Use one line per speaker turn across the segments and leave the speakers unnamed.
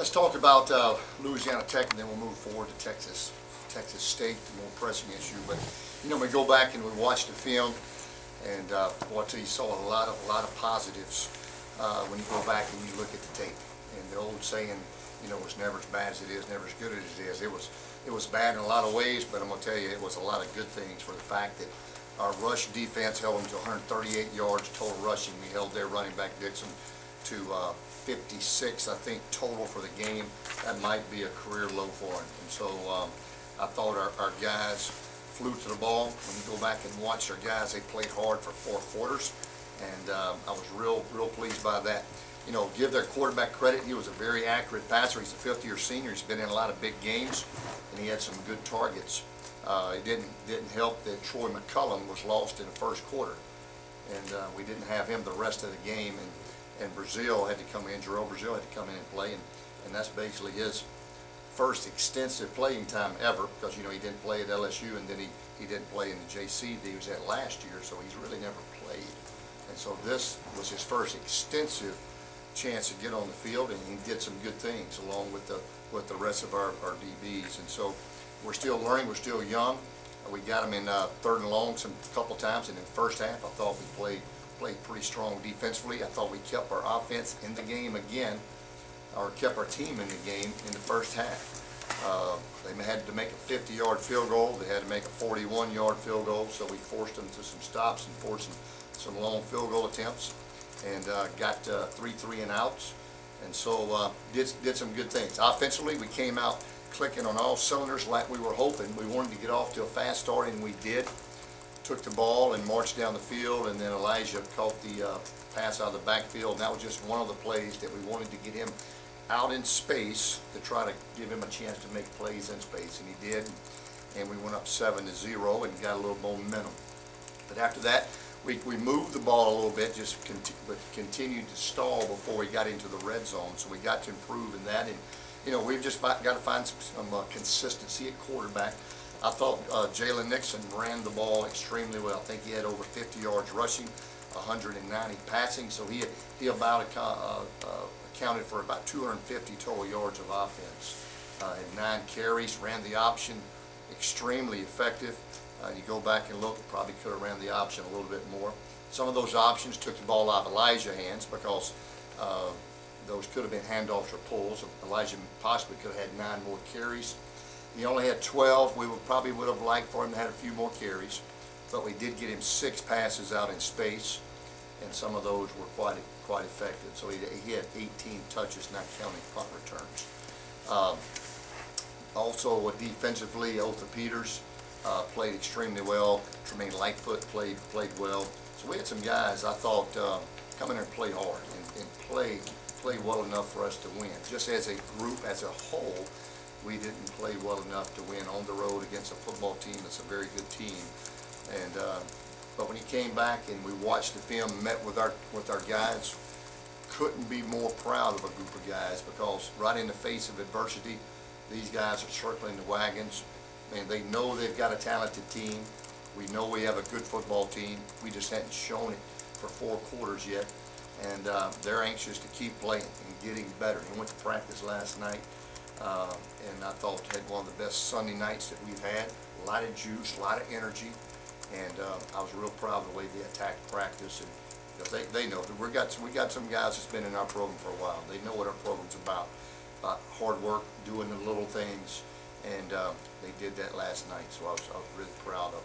Let's talk about Louisiana Tech, and then we'll move forward to Texas State, the more pressing issue. But we go back and we watch the film, and boy, I tell you, saw a lot of positives when you go back and you look at the tape. And the old saying, it's never as bad as it is, never as good as it is. It was bad in a lot of ways, but I'm gonna tell you, it was a lot of good things for the fact that our rush defense held them to 138 yards total rushing. We held their running back Dixon to 56, I think, total for the game. That might be a career low for him. And so I thought our guys flew to the ball. When you go back and watch our guys, they played hard for 4 quarters, and I was real pleased by that. Give their quarterback credit. He was a very accurate passer. He's a fifth-year senior. He's been in a lot of big games, and he had some good targets. It didn't help that Troy McCullum was lost in the first quarter, and we didn't have him the rest of the game. And Brazil had to come in. Jerome Brazil had to come in and play, and that's basically his first extensive playing time ever, because he didn't play at LSU, and then he didn't play in the JC that he was at last year, so he's really never played. And so this was his first extensive chance to get on the field, and he did some good things along with the rest of our DBs. And so we're still learning. We're still young. We got him in third and long a couple times, and in the first half I thought we played pretty strong defensively. I thought we kept our offense in the game again, or kept our team in the game in the first half. They had to make a 50-yard field goal. They had to make a 41-yard field goal, so we forced them to some stops and forced some long field goal attempts, and got 3 3-and-outs, and so did some good things. Offensively, we came out clicking on all cylinders like we were hoping. We wanted to get off to a fast start, and we did. Took the ball and marched down the field, and then Elijah caught the pass out of the backfield, and that was just one of the plays that we wanted to get him out in space to try to give him a chance to make plays in space, and he did, and we went up 7-0 and got a little momentum. But after that, we moved the ball a little bit, but continued to stall before we got into the red zone, so we got to improve in that. And we've just got to find some consistency at quarterback. I thought Jalen Nixon ran the ball extremely well. I think he had over 50 yards rushing, 190 passing, so he about accounted for about 250 total yards of offense. Had 9 carries, ran the option, extremely effective. You go back and look, probably could have ran the option a little bit more. Some of those options took the ball out of Elijah's hands, because those could have been handoffs or pulls. Elijah possibly could have had 9 more carries. He only had 12. We probably would have liked for him to have a few more carries, but we did get him 6 passes out in space, and some of those were quite effective. So he had 18 touches, not counting punt returns. Also defensively, Otha Peters played extremely well. Tremaine Lightfoot played well. So we had some guys I thought come in there and play hard and play well enough for us to win. Just as a group, as a whole, we didn't play well enough to win on the road against a football team that's a very good team. And but when he came back and we watched the film, met with our guys, couldn't be more proud of a group of guys, because right in the face of adversity, these guys are circling the wagons. And they know they've got a talented team. We know we have a good football team. We just hadn't shown it for 4 quarters yet. And they're anxious to keep playing and getting better. He went to practice last night, and I thought had one of the best Sunday nights that we've had. A lot of juice, a lot of energy, and I was real proud of the way they attacked practice. And because they know that we got some guys that's been in our program for a while. They know what our program's about hard work, doing the little things, and they did that last night. So I was really proud of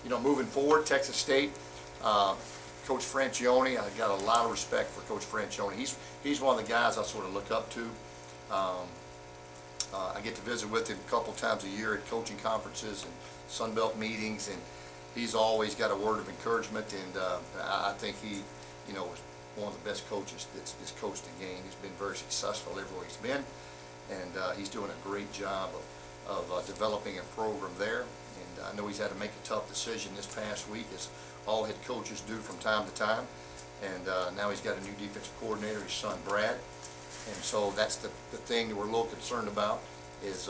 them. Moving forward, Texas State. Coach Franchione, I got a lot of respect for Coach Franchione. He's one of the guys I sort of look up to. I get to visit with him a couple times a year at coaching conferences and Sun Belt meetings, and he's always got a word of encouragement. And I think he, was one of the best coaches that's coached the game. He's been very successful everywhere he's been, and he's doing a great job of developing a program there. And I know he's had to make a tough decision this past week, as all head coaches do from time to time. And now he's got a new defensive coordinator, his son Brad. And so that's the thing that we're a little concerned about, is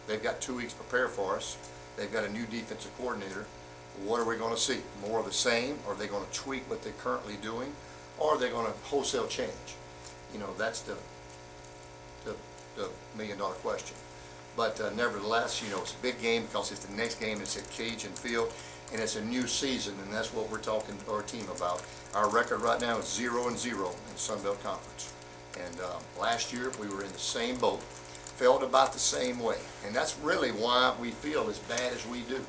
they've got 2 weeks to prepare for us. They've got a new defensive coordinator. What are we going to see? More of the same? Or are they going to tweak what they're currently doing? Or are they going to wholesale change? That's the million-dollar question. But nevertheless, you know, it's a big game because it's the next game. It's at Cajun Field, and it's a new season, and that's what we're talking to our team about. Our record right now is 0-0 in Sun Belt Conference. And last year, we were in the same boat, felt about the same way. And that's really why we feel as bad as we do,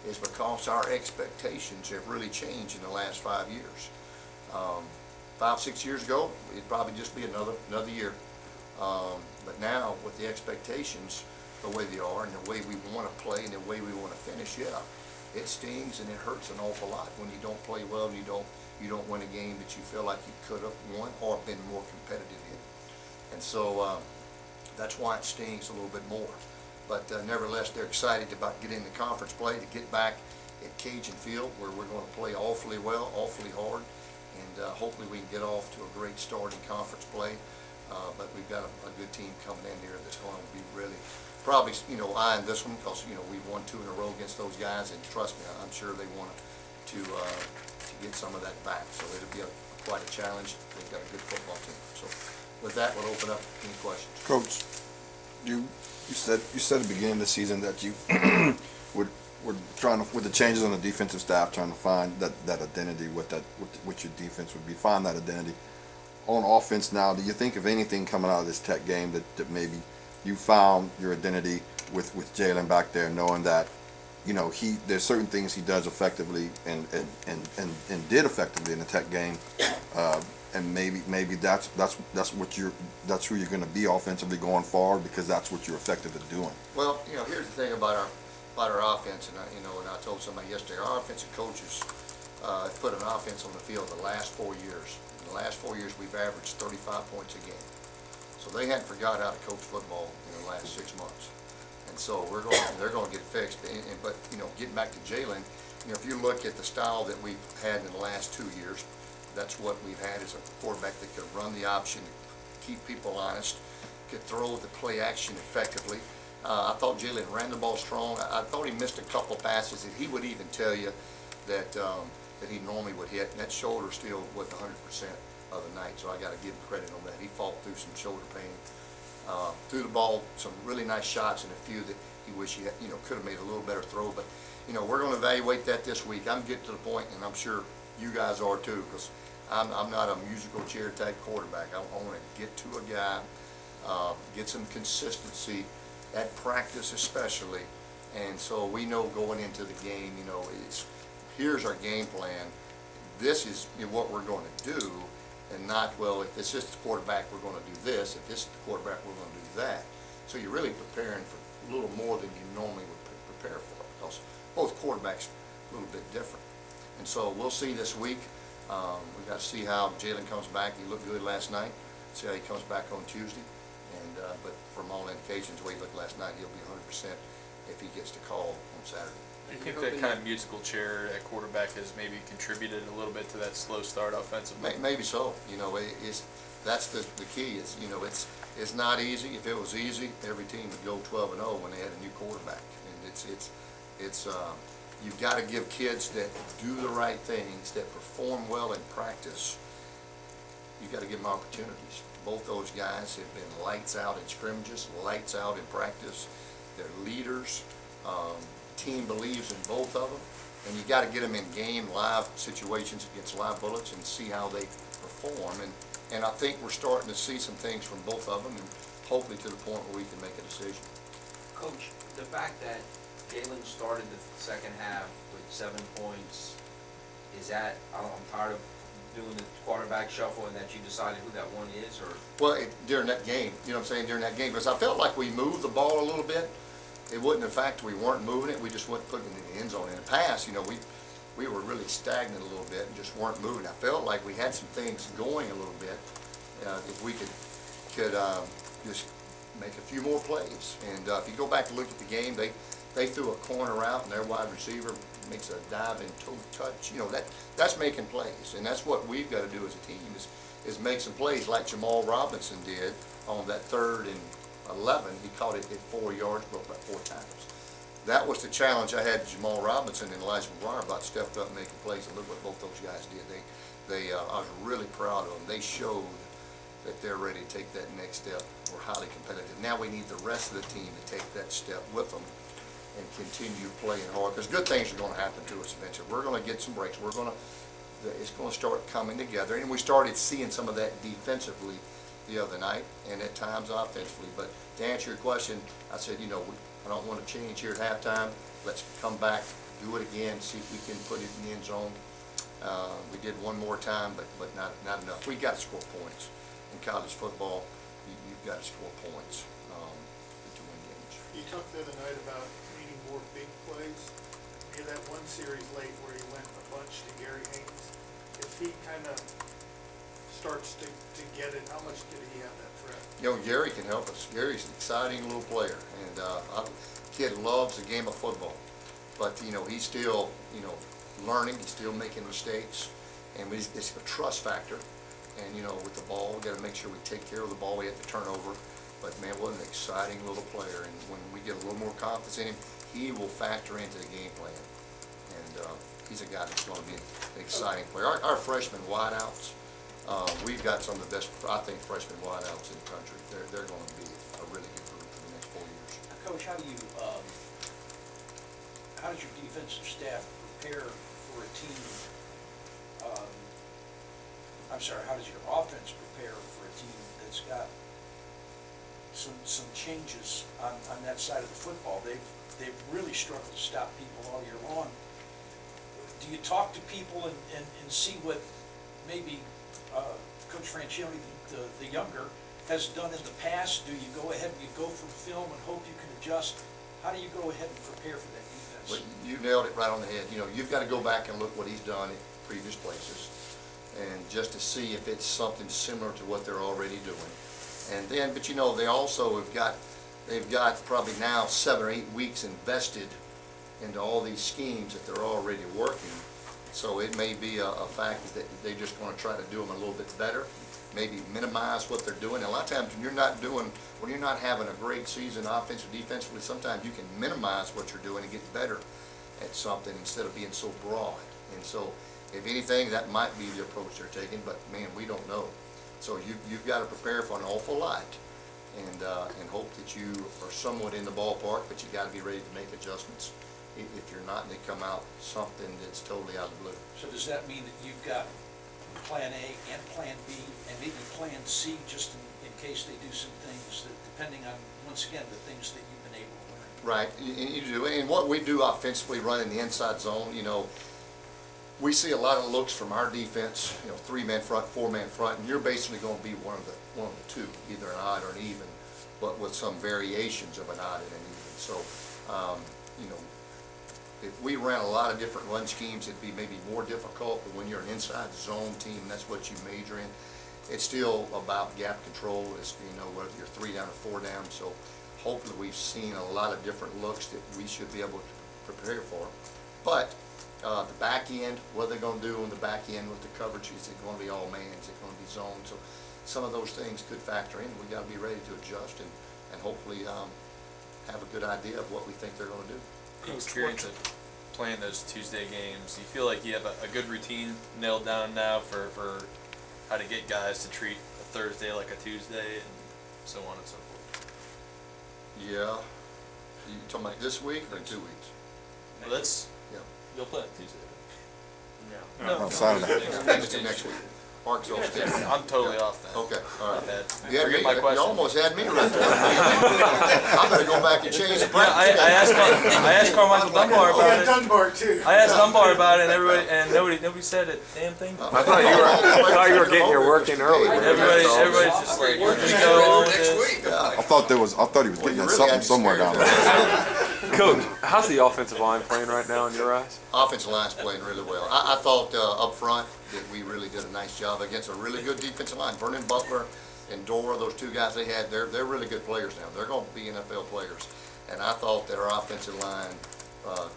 is because our expectations have really changed in the last 5 years. 5-6 years ago, it'd probably just be another year. But now, with the expectations the way they are and the way we want to play and the way we want to finish, yeah, it stings and it hurts an awful lot when you don't play well and you don't win a game that you feel like you could have won or been more competitive in. And so that's why it stings a little bit more. But nevertheless, they're excited about getting the conference play, to get back at Cajun Field, where we're going to play awfully well, awfully hard, and hopefully we can get off to a great start in conference play. But we've got a good team coming in here that's going to be really, probably, you know, eyeing this one because, you know, we've won 2 in a row against those guys, and trust me, I'm sure they want to get some of that back. So it'll be quite a challenge. They've got a good football team. So with that, we'll open up any questions.
Coach, you said at the beginning of the season that you were trying to, with the changes on the defensive staff, trying to find that identity, what your defense would be, find that identity. On offense now, do you think of anything coming out of this Tech game that maybe you found your identity with Jalen back there, knowing that, you know, there's certain things he does effectively and did effectively in the Tech game, and maybe that's who you're going to be offensively going forward, because that's what you're effective at doing.
Well, you know, here's the thing about our offense, and I told somebody yesterday, our offensive coaches have put an offense on the field the last 4 years. In the last 4 years, we've averaged 35 points a game. So they hadn't forgot how to coach football in the last 6 months. And so they're going to get fixed. But, you know, getting back to Jalen, you know, if you look at the style that we've had in the last 2 years, that's what we've had, is a quarterback that could run the option, keep people honest, could throw the play action effectively. I thought Jalen ran the ball strong. I thought he missed a couple passes that he would even tell you that he normally would hit. And that shoulder still wasn't 100% of the night, so I got to give him credit on that. He fought through some shoulder pain, threw the ball some really nice shots, and a few that he wished he had, you know, could have made a little better throw. But, you know, we're going to evaluate that this week. I'm getting to the point, and I'm sure you guys are too, because I'm not a musical chair type quarterback. I want to get to a guy, get some consistency at practice especially, and so we know going into the game, you know, here's our game plan. This is what we're going to do, and not, well, if it's just the quarterback, we're going to do this. If this is the quarterback, we're going to do that. So you're really preparing for a little more than you normally would prepare for, because both quarterbacks are a little bit different. And so we'll see this week. We've got to see how Jalen comes back. He looked good last night. See how he comes back on Tuesday. And but from all indications, the way he looked last night, he'll be 100% if he gets the call on Saturday.
I think that kind of musical chair at quarterback has maybe contributed a little bit to that slow start offensively.
Maybe so. You know, that's the key. Is, you know, it's not easy. If it was easy, every team would go 12-0 when they had a new quarterback. And it's you've got to give kids that do the right things, that perform well in practice, you've got to give them opportunities. Both those guys have been lights out in scrimmages, lights out in practice. They're leaders. Team believes in both of them, and you got to get them in game, live situations against live bullets and see how they perform. And I think we're starting to see some things from both of them, and hopefully to the point where we can make a decision.
Coach, the fact that Jalen started the second half with 7 points, is that, I'm tired of doing the quarterback shuffle, and that you decided who that one is, or?
Well, during that game, you know what I'm saying, during that game, because I felt like we moved the ball a little bit. It wasn't, in fact, we weren't moving it, we just weren't putting it in the end zone. In the past, you know, we were really stagnant a little bit and just weren't moving. I felt like we had some things going a little bit. If we could just make a few more plays. And if you go back and look at the game, they threw a corner out and their wide receiver makes a diving toe touch. You know, that's making plays. And that's what we've got to do as a team is make some plays like Jamal Robinson did on that 3rd and 11. He caught it at 4 yards, broke about 4 tackles. That was the challenge I had. Jamal Robinson and Elijah McGuire about stepped up making plays, and look what both those guys did. I was really proud of them. They showed that they're ready to take that next step. We're highly competitive. Now we need the rest of the team to take that step with them and continue playing hard, because good things are going to happen to us eventually. We're going to get some breaks. It's going to start coming together, and we started seeing some of that defensively the other night, and at times offensively. But to answer your question, I said, I don't want to change here at halftime. Let's come back, do it again, see if we can put it in the end zone. We did one more time, but not enough. We got to score points. In college football, you've got to score points to win games.
You talked the other night about needing more big plays. You had that one series late where he went a bunch to Gary Haynes. If he kind of starts to get it, how much did he have that threat?
Gary can help us. Gary's an exciting little player, and kid loves the game of football. But he's still learning. He's still making mistakes, and it's a trust factor. And with the ball, we got to make sure we take care of the ball. We have to turn over. But man, what an exciting little player! And when we get a little more confidence in him, he will factor into the game plan. And he's a guy that's going to be an exciting player. Our freshman wideouts, we've got some of the best, I think, freshman wideouts in the country. They're going to be a really good group for the next 4 years.
Coach, how does your defensive staff prepare for a team? How does your offense prepare for a team that's got some changes on that side of the football? They've really struggled to stop people all year long. Do you talk to people and see what maybe Coach Franchione, the younger, has done in the past? Do you go ahead and you go from film and hope you can adjust? How do you go ahead and prepare for that defense?
Well, you nailed it right on the head. You've got to go back and look what he's done at previous places, and just to see if it's something similar to what they're already doing. And then, but they also they've got probably now 7 or 8 weeks invested into all these schemes that they're already working. So it may be a fact that they're just going to try to do them a little bit better, maybe minimize what they're doing. And a lot of times when you're not having a great season offensively, defensively, sometimes you can minimize what you're doing and get better at something instead of being so broad. And so, if anything, that might be the approach they're taking, but man, we don't know. So you've got to prepare for an awful lot, and hope that you are somewhat in the ballpark, but you got to be ready to make adjustments. If you're not, they come out something that's totally out of the blue.
So does that mean that you've got plan A and plan B and maybe plan C, just in case they do some things that, depending on, once again, the things that you've been able to learn?
Right, you do. And what we do offensively, running the inside zone, we see a lot of looks from our defense, 3-man front, 4-man front, and you're basically going to be one of the two, either an odd or an even, but with some variations of an odd and an even. So, if we ran a lot of different run schemes, it'd be maybe more difficult, but when you're an inside zone team, that's what you major in. It's still about gap control, whether you're 3 down or 4 down, so hopefully we've seen a lot of different looks that we should be able to prepare for. But the back end, what they're going to do on the back end with the coverage, is it going to be all man, is it going to be zone? So some of those things could factor in. We got to be ready to adjust and hopefully have a good idea of what we think they're going to do.
The experience of playing those Tuesday games, you feel like you have a good routine nailed down now for how to get guys to treat a Thursday like a Tuesday and so on and so forth?
Yeah. You talking about this week or in 2 weeks?
Well,
Yeah.
you'll play on Tuesday.
No.
On Saturday.
Next week. Arkansas State.
I'm totally off that.
Okay, all right.
My bad.
You had
Forget
me,
my question.
you almost had me right there. I better go back and change the
Yeah, I asked Carmichael Dunbar
Oh,
about
yeah,
it.
Dunbar too.
I asked Dunbar about it, and nobody said a damn thing.
I thought you were getting your work in early.
Everybody's just like, we're gonna go on with this.
I thought he was getting
you
at
really
something
had to
somewhere
scare
down
me
there.
Coach, how's the offensive line playing right now in your eyes?
Offensive line's playing really well. I thought up front that we really did a nice job against a really good defensive line. Vernon Butler and Dora, those two guys they had, they're really good players now. They're going to be NFL players. And I thought that our offensive line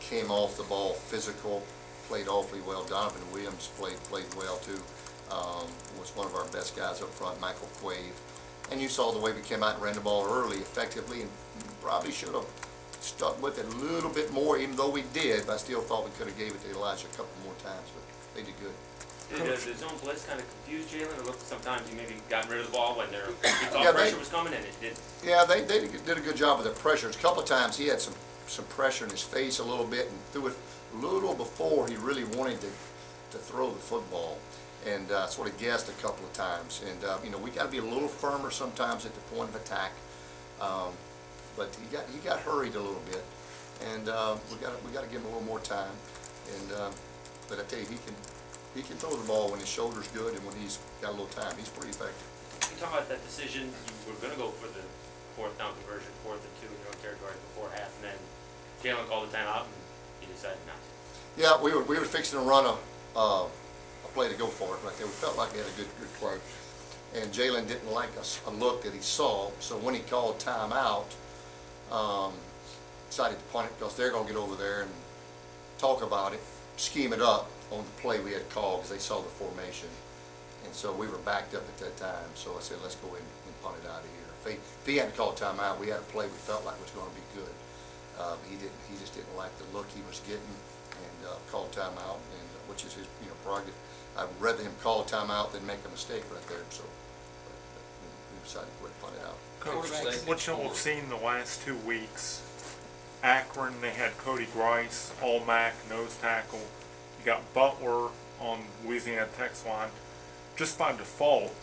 came off the ball physical, played awfully well. Donovan Williams played well too. Was one of our best guys up front, Michael Quave. And you saw the way we came out and ran the ball early effectively, and probably should have stuck with it a little bit more, even though we did, but I still thought we could have gave it to Elijah a couple more times, but they did good.
Did the zone blitz kind of confuse Jalen? It looked sometimes he maybe got rid of the ball when he thought
Yeah,
pressure was coming and it didn't.
Yeah, they did a good job with their pressures. A couple of times he had some pressure in his face a little bit and threw it a little before he really wanted to throw the football. And sort of guessed a couple of times. And, we got to be a little firmer sometimes at the point of attack. But he got hurried a little bit. And we got to give him a little more time. And but I tell you, he can throw the ball when his shoulder's good and when he's got a little time. He's pretty effective.
You talk about that decision, you were gonna go for the fourth down conversion, 4th and 2 in your own territory before half, and then Jalen called the timeout and you decided not to.
Yeah, we were fixing to run a play to go for it right there. We felt like we had a good play. And Jalen didn't like a look that he saw, so when he called timeout, decided to punt it because they're gonna get over there and talk about it, scheme it up on the play we had called because they saw the formation. And so we were backed up at that time, so I said, let's go in and punt it out of here. If he hadn't called timeout, we had a play we felt like was going to be good. But he didn't. He just didn't like the look he was getting and called timeout, and which is his prerogative. I'd rather him call timeout than make a mistake right there. So we decided to quit and punt it out.
Coach, what y'all have seen the last 2 weeks, Akron, they had Cody Grice, all-MAC, nose tackle. You got Butler on Louisiana Tech's line. Just by default,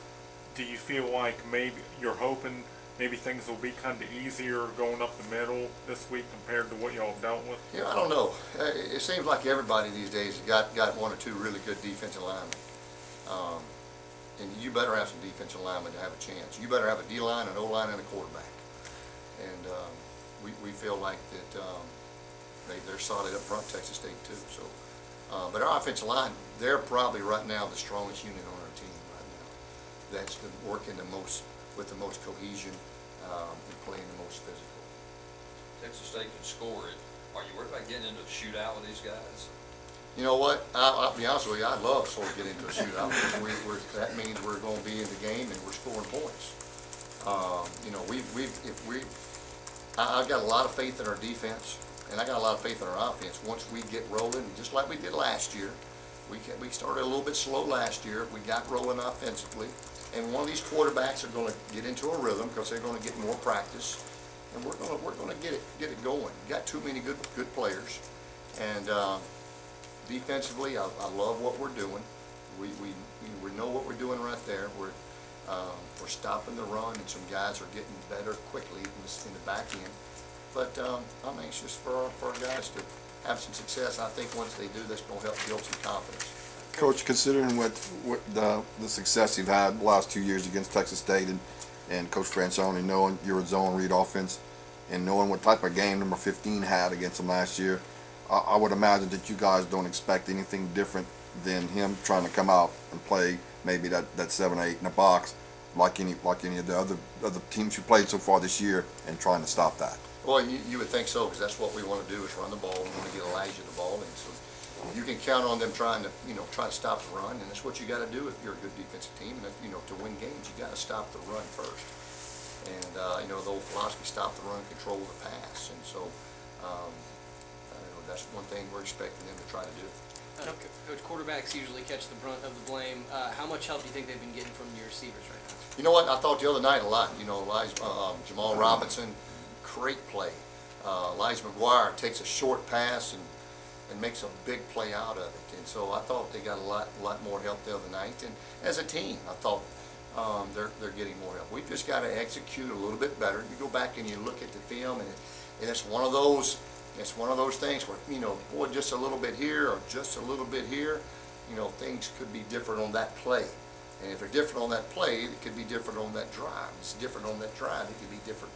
do you feel like maybe you're hoping maybe things will be kind of easier going up the middle this week compared to what y'all have dealt with?
Yeah, I don't know. It seems like everybody these days has got 1 or 2 really good defensive linemen. And you better have some defensive linemen to have a chance. You better have a D-line, an O-line, and a quarterback. And we feel like that they're solid up front, Texas State too. So, but our offensive line, they're probably right now the strongest unit on our team right now. That's been working the most with the most cohesion and playing the most physical.
Texas State can score it. Are you worried about getting into a shootout with these guys?
You know what? I'll be honest with you. I'd love to sort of get into a shootout because that means we're going to be in the game and we're scoring points. I've got a lot of faith in our defense, and I got a lot of faith in our offense. Once we get rolling, just like we did last year, we started a little bit slow last year. We got rolling offensively, and one of these quarterbacks are going to get into a rhythm because they're going to get more practice, and we're going to get it going. We got too many good players, and defensively, I love what we're doing. We know what we're doing right there. We're stopping the run, and some guys are getting better quickly in the back end. But I'm anxious for our guys to have some success. I think once they do, that's going to help build some confidence.
Coach, considering what the success you've had the last 2 years against Texas State and Coach Francione, knowing your zone read offense and knowing what type of game number 15 had against them last year, I would imagine that you guys don't expect anything different than him trying to come out and play maybe that 7 or 8 in the box like any of the other teams you played so far this year and trying to stop that.
Well, you would think so, because that's what we want to do is run the ball. We want to get Elijah the ball, and so you can count on them trying to stop the run, and that's what you got to do if you're a good defensive team. And if, to win games, you got to stop the run first. And the old philosophy: stop the run, control the pass. And so that's one thing we're expecting them to try to do.
Coach, quarterbacks usually catch the brunt of the blame. How much help do you think they've been getting from your receivers right now?
You know what? I thought the other night a lot. Jamal Robinson, great play. Elijah McGuire takes a short pass and makes a big play out of it. And so I thought they got a lot more help the other night. And as a team, I thought they're getting more help. We've just got to execute a little bit better. You go back and you look at the film, and it's one of those. It's one of those things where, boy, just a little bit here or just a little bit here, things could be different on that play. And if they're different on that play, it could be different on that drive. If it's different on that drive, it could be different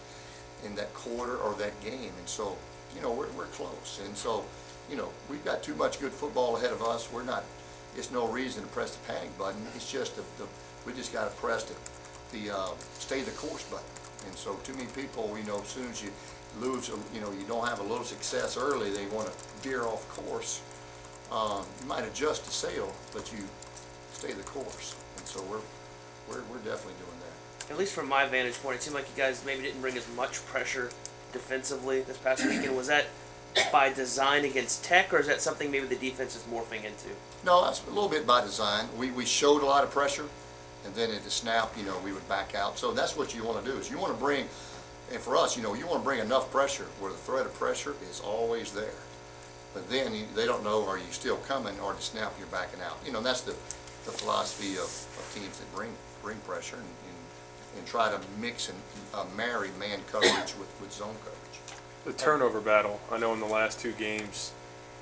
in that quarter or that game. And so, we're close. And so, we've got too much good football ahead of us. It's no reason to press the panic button. It's just we just got to press the stay the course button. And so too many people, as soon as you lose, you don't have a little success early, they want to veer off course. You might adjust the sail, but you stay the course. And so we're definitely doing that.
At least from my vantage point, it seemed like you guys maybe didn't bring as much pressure defensively this past weekend. Was that by design against Tech, or is that something maybe the defense is morphing into?
No, that's a little bit by design. We showed a lot of pressure, and then at the snap, we would back out. So that's what you want to do, is you want to bring, and for us, you want to bring enough pressure where the threat of pressure is always there. But then they don't know, are you still coming, or at the snap you're backing out. That's the philosophy of teams that bring pressure and try to mix and marry man coverage with zone coverage.
The turnover battle, I know in the last 2 games,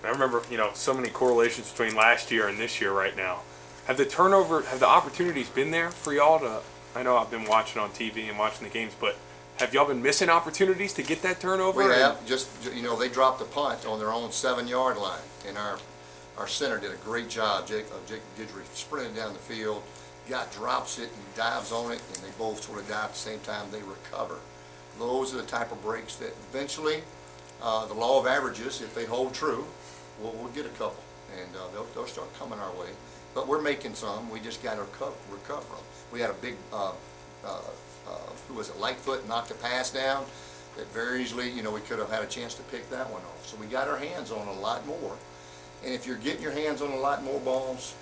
I remember, so many correlations between last year and this year right now. Have the opportunities been there for y'all to, I know I've been watching on TV and watching the games, but have y'all been missing opportunities to get that turnover?
We have, they dropped a punt on their own 7-yard line, and our center did a great job. Jacob Guidry sprinted down the field, drops it and dives on it, and they both sort of dive at the same time. They recover. Those are the type of breaks that eventually, the law of averages, if they hold true, we'll get a couple, and they'll start coming our way. But we're making some. We just got to recover them. We had a big, who was it, Lightfoot knocked a pass down that very easily, we could have had a chance to pick that one off. So we got our hands on a lot more. And if you're getting your hands on a lot more balls,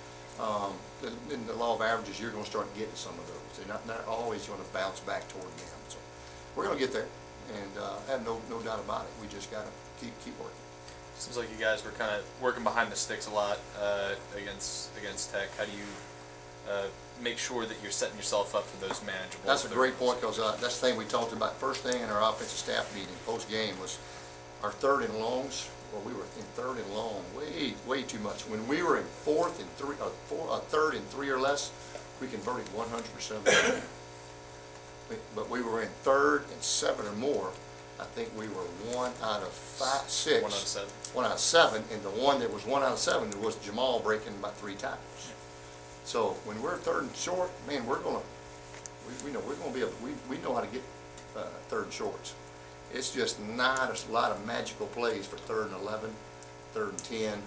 in the law of averages, you're going to start getting some of those. They're not always going to bounce back toward them. So we're going to get there, and I have no doubt about it. We just got to keep working.
Seems like you guys were kind of working behind the sticks a lot against Tech. How do you make sure that you're setting yourself up for those manageable?
That's a great point, because that's the thing we talked about. First thing in our offensive staff meeting post-game was our 3rd and longs. Well, we were in 3rd and long way too much. When we were in 4th and 3, 3rd and 3 or less, we converted 100% of the time. But we were in 3rd and 7 or more. I think we were 1 out of 6.
1 out of 7.
1 out of 7, and the one that was 1 out of 7 was Jamal breaking about 3 tackles. So when we're 3rd and short, man, we know how to get 3rd and shorts. It's just not a lot of magical plays for 3rd and 11, 3rd and 10.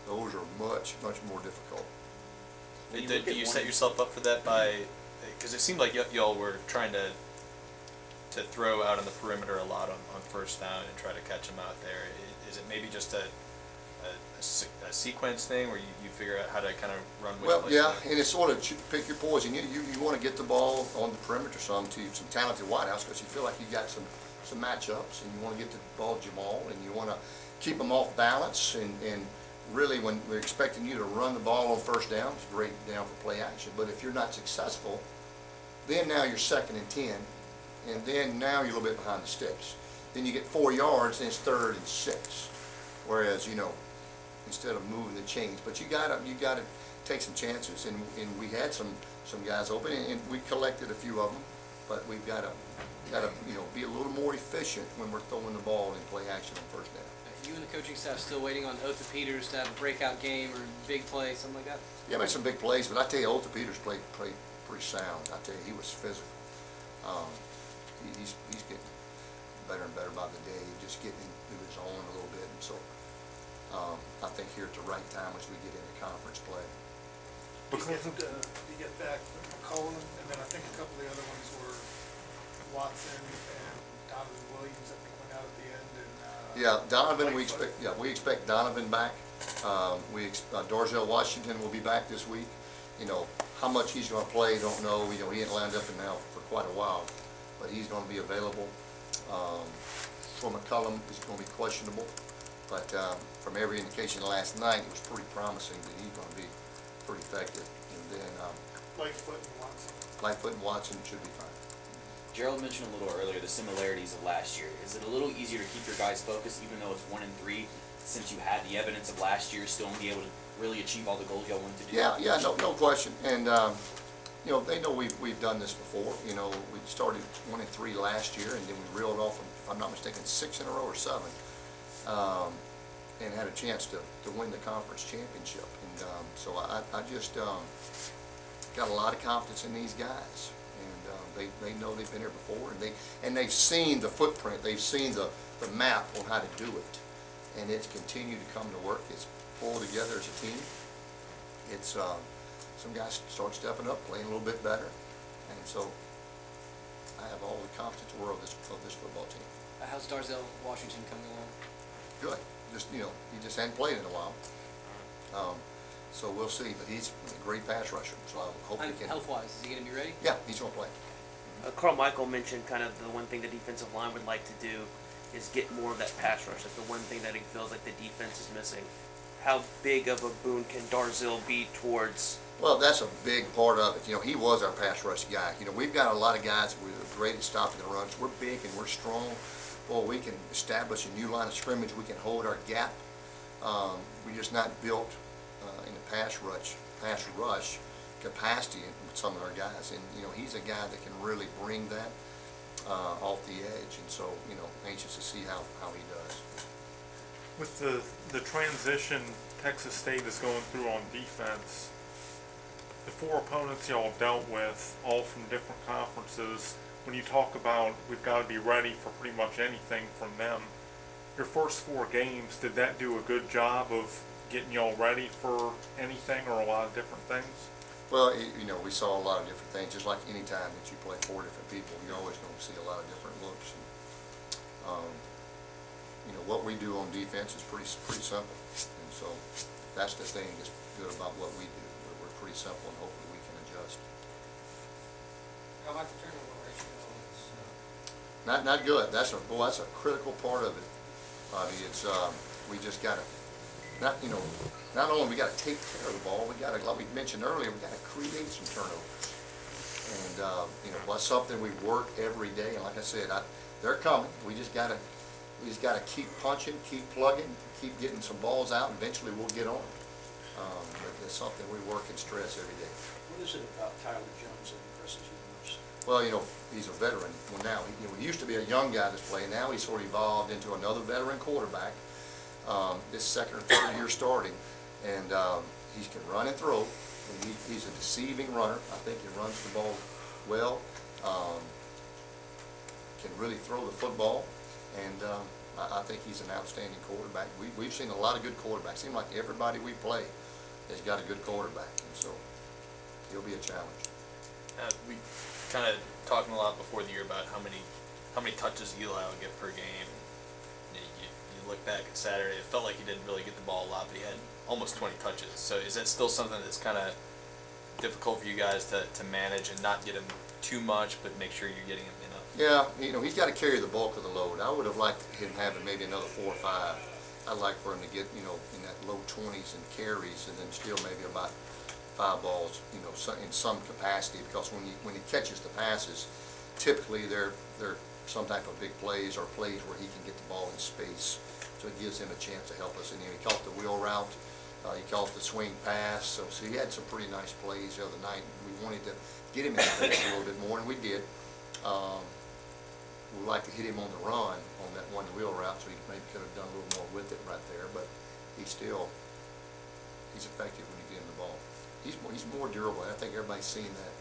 Those are much more difficult.
Do you set yourself up for that by, because it seemed like y'all were trying to throw out on the perimeter a lot on 1st down and try to catch them out there. Is it maybe just a sequence thing where you figure out how to kind of run with it?
Well, yeah, and it's sort of pick your poison. You want to get the ball on the perimeter to some talented wideouts, because you feel like you got some matchups, and you want to get the ball to Jamal, and you want to keep them off balance, and really when we're expecting you to run the ball on 1st down, it's great down for play action. But if you're not successful, then now you're 2nd and 10, and then now you're a little bit behind the sticks. Then you get 4 yards, then it's 3rd and 6. Whereas, instead of moving the chains, but you gotta take some chances, and we had some guys open, and we collected a few of them, but we've gotta be a little more efficient when we're throwing the ball in play action on 1st down.
You and the coaching staff still waiting on Otha Peters to have a breakout game or big play, something like that?
Yeah, made some big plays, but I tell you, Otha Peters played pretty sound. I tell you, he was physical. He's getting better and better by the day, just getting into his own a little bit, and so I think here at the right time as we get into conference play.
You get back McCollum, and then I think a couple of the other ones were Watson and Donovan Williams, I think, went out at the end. And
yeah, Donovan, we expect Donovan back. Darzell Washington will be back this week. How much he's going to play, don't know. He ain't lined up in now for quite a while, but he's going to be available. For McCollum, he's going to be questionable, but from every indication last night, it was pretty promising that he's going to be pretty effective. And then Lightfoot and Watson should be fine.
Gerald mentioned a little earlier the similarities of last year. Is it a little easier to keep your guys focused, even though it's 1 and 3, since you had the evidence of last year, still and be able to really achieve all the goals y'all wanted to do?
Yeah, no question. And they know we've done this before. We started 1 and 3 last year, and then we reeled off, if I'm not mistaken, 6 in a row or 7, and had a chance to win the conference championship. And so I just got a lot of confidence in these guys, and they know they've been here before, and they've seen the footprint, they've seen the map on how to do it, and it's continued to come to work. It's pulled together as a team. It's some guys start stepping up, playing a little bit better, and so I have all the confidence in the world of this football team.
How's Darzell Washington coming along?
Good. just, he just hadn't played in a while. So we'll see, but he's a great pass rusher, so I hope he can.
Health-wise, is he gonna be ready?
Yeah, he's gonna play.
Carmichael mentioned kind of the one thing the defensive line would like to do is get more of that pass rush. That's the one thing that he feels like the defense is missing. How big of a boon can Darzil be towards?
Well, that's a big part of it. He was our pass rush guy. We've got a lot of guys who are great at stopping the runs. We're big and we're strong. Well, we can establish a new line of scrimmage. We can hold our gap. We're just not built in the pass rush capacity with some of our guys. And, he's a guy that can really bring that off the edge. And so, anxious to see how he does.
With the transition Texas State is going through on defense, the 4 opponents y'all dealt with, all from different conferences, when you talk about we've got to be ready for pretty much anything from them, your first 4 games, did that do a good job of getting y'all ready for anything or a lot of different things?
Well, we saw a lot of different things. Just like any time that you play 4 different people, you're always going to see a lot of different looks. And, what we do on defense is pretty simple. And so that's the thing that's good about what we do. We're pretty simple, and hopefully we can adjust.
How about the turnover ratio?
Not good. That's a critical part of it, Bobby. It's we just gotta not only we gotta take care of the ball, we gotta, like we mentioned earlier, we gotta create some turnovers. And that's something we work every day. And like I said, they're coming. We just gotta keep punching, keep plugging, keep getting some balls out, and eventually we'll get on. But it's something we work and stress every day.
What is it about Tyler Jones that impresses you the most?
Well, he's a veteran. Well, now, he used to be a young guy that's playing. Now he's sort of evolved into another veteran quarterback. This second or third year starting. And he can run and throw. And he's a deceiving runner. I think he runs the ball well. Can really throw the football. And I think he's an outstanding quarterback. We've seen a lot of good quarterbacks. Seems like everybody we play has got a good quarterback. And so he'll be a challenge.
We kind of talking a lot before the year about how many touches Eli will get per game. You look back at Saturday, it felt like he didn't really get the ball a lot, but he had almost 20 touches. So is that still something that's kind of difficult for you guys to manage and not get him too much, but make sure you're getting him enough?
Yeah, he's got to carry the bulk of the load. I would have liked him having maybe another 4 or 5. I'd like for him to get, in that low 20s in carries, and then still maybe about 5 balls, in some capacity, because when he catches the passes, typically they're some type of big plays or plays where he can get the ball in space. So it gives him a chance to help us. And he caught the wheel route, he caught the swing pass. So he had some pretty nice plays the other night. We wanted to get him in space a little bit more, and we did. We'd like to hit him on the run on that one wheel route, so he maybe could have done a little more with it right there. But he's effective when you get him the ball. He's more durable. I think everybody's seen that.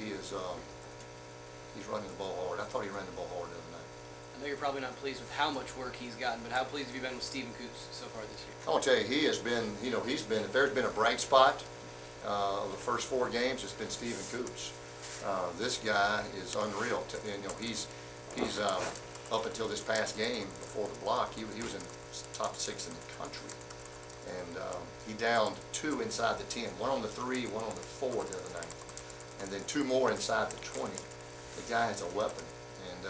He's running the ball hard. I thought he ran the ball hard the other night.
I know you're probably not pleased with how much work he's gotten, but how pleased have you been with Stephen Coots so far this year?
I'll tell you, he has been, if there's been a bright spot of the first 4 games, it's been Stephen Coots. This guy is unreal. He's up until this past game before the block, he was in top 6 in the country. And he downed 2 inside the 10, 1 on the 3, 1 on the 4 the other night, and then 2 more inside the 20. The guy has a weapon, and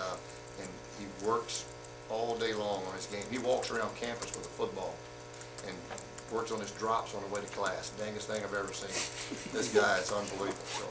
he works all day long on his game. He walks around campus with a football and works on his drops on the way to class. Dangest thing I've ever seen. This guy is unbelievable. So